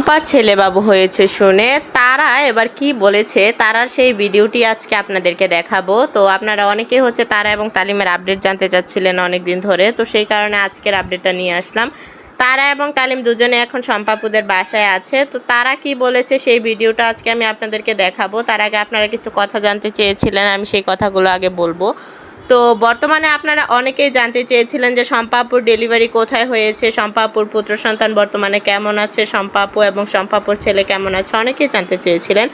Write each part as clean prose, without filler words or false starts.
শম্পার ছেলে বাবু হয়েছে শুনে তারা এবার কি বলেছে তারার সেই ভিডিওটি আজকে আপনাদেরকে দেখাবো। তো আপনারা অনেকেই হচ্ছে তারা এবং তালিমের আপডেট জানতে চাচ্ছিলেন অনেক দিন ধরে, তো সেই কারণে আজকের আপডেটটা নিয়ে আসলাম। তারা এবং তালিম দুজনে এখন শম্পাপুদের বাসায় আছে, তো তারা কি বলেছে সেই ভিডিওটা আজকে আমি আপনাদেরকে দেখাবো। তার আগে আপনারা কিছু কথা জানতে চেয়েছিলেন, আমি সেই কথাগুলো আগে বলবো। তো বর্তমানে আপনারা অনেকেই জানতে চেয়েছিলেন যে শম্পা আপুর ডেলিভারি কোথায় হয়েছে, শম্পা আপুর পুত্র সন্তান বর্তমানে কেমন আছে, শম্পা আপু এবং শম্পা আপুর ছেলে কেমন আছে, অনেকেই জানতে চেয়েছিলেন।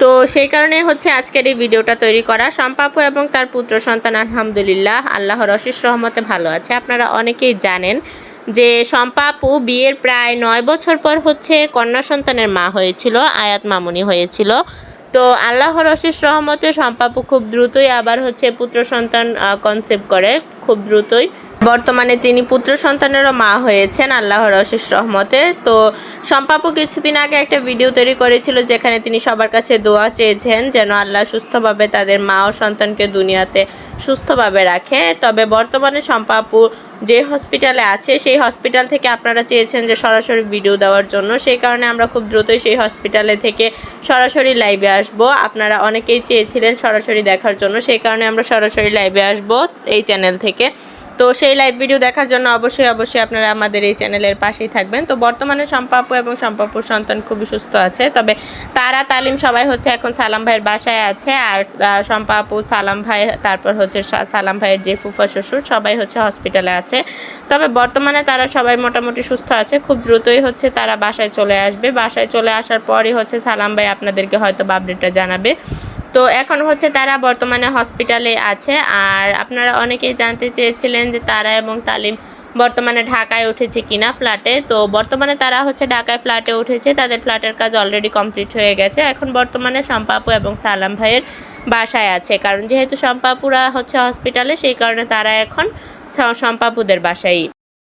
তো সেই কারণে হচ্ছে আজকের এই ভিডিওটা তৈরি করা। শম্পা আপু এবং তার পুত্র সন্তান আলহামদুলিল্লাহ আল্লাহর অশেষ রহমতে ভালো আছে। আপনারা অনেকেই জানেন যে শম্পা আপু বিয়ের প্রায় 9 বছর পর হচ্ছে কন্যা সন্তানের মা হয়েছিল, আয়াত মামুনি হয়েছিল। তো আল্লাহর অশেষ রহমতে শম্পা আপু খুব দ্রুতই আবার হচ্ছে পুত্র সন্তান কনসেপ্ট করে, খুব দ্রুতই বর্তমানে তিনি পুত্র সন্তানেরও মা হয়েছেন আল্লাহর অশেষ রহমতে। তো শম্পা আপু কিছুদিন আগে একটা ভিডিও তৈরি করেছিল যেখানে তিনি সবার কাছে দোয়া চেয়েছেন যেন আল্লাহ সুস্থভাবে তাদের মা ও সন্তানকে দুনিয়াতে সুস্থভাবে রাখে। তবে বর্তমানে শম্পা আপু যে হসপিটালে আছে সেই হসপিটাল থেকে আপনারা চেয়েছেন যে সরাসরি ভিডিও দেওয়ার জন্য, সেই কারণে আমরা খুব দ্রুতই সেই হসপিটালে থেকে সরাসরি লাইভে আসব। আপনারা অনেকেই চেয়েছিলেন সরাসরি দেখার জন্য, সেই কারণে আমরা সরাসরি লাইভে আসব এই চ্যানেল থেকে। তো সেই লাইভ ভিডিও দেখার জন্য অবশ্যই আপনারা আমাদের এই চ্যানেলের পাশেই থাকবেন। তো বর্তমানে শম্পা আপু এবং শম্পা আপুর সন্তান খুবই সুস্থ আছে, তবে তারা তালিম সবাই হচ্ছে এখন সালাম ভাইয়ের বাসায় আছে। আর শম্পা আপু, সালাম ভাই, তারপর হচ্ছে সালাম ভাইয়ের যে ফুফা শ্বশুর সবাই হচ্ছে হসপিটালে আছে। তবে বর্তমানে তারা সবাই মোটামুটি সুস্থ আছে, খুব দ্রুতই হচ্ছে তারা বাসায় চলে আসবে। বাসায় চলে আসার পরই হচ্ছে সালাম ভাই আপনাদেরকে হয়তো আপডেটটা জানাবে। তো এখন হচ্ছে তারা বর্তমানে হসপিটালে আছে। আর আপনারা অনেকেই জানতে চেয়েছিলেন যে তারা এবং তালিম বর্তমানে ঢাকায় উঠেছে কিনা ফ্ল্যাটে। তো বর্তমানে তারা হচ্ছে ঢাকায় ফ্ল্যাটে উঠেছে, তাদের ফ্ল্যাটের কাজ অলরেডি কমপ্লিট হয়ে গেছে। এখন বর্তমানে শম্পা আপু এবং সালাম ভাইয়ের বাসায় আছে, কারণ যেহেতু শম্পা আপুরা হচ্ছে হসপিটালে সেই কারণে তারা এখন শম্পা আপুদের বাসায়।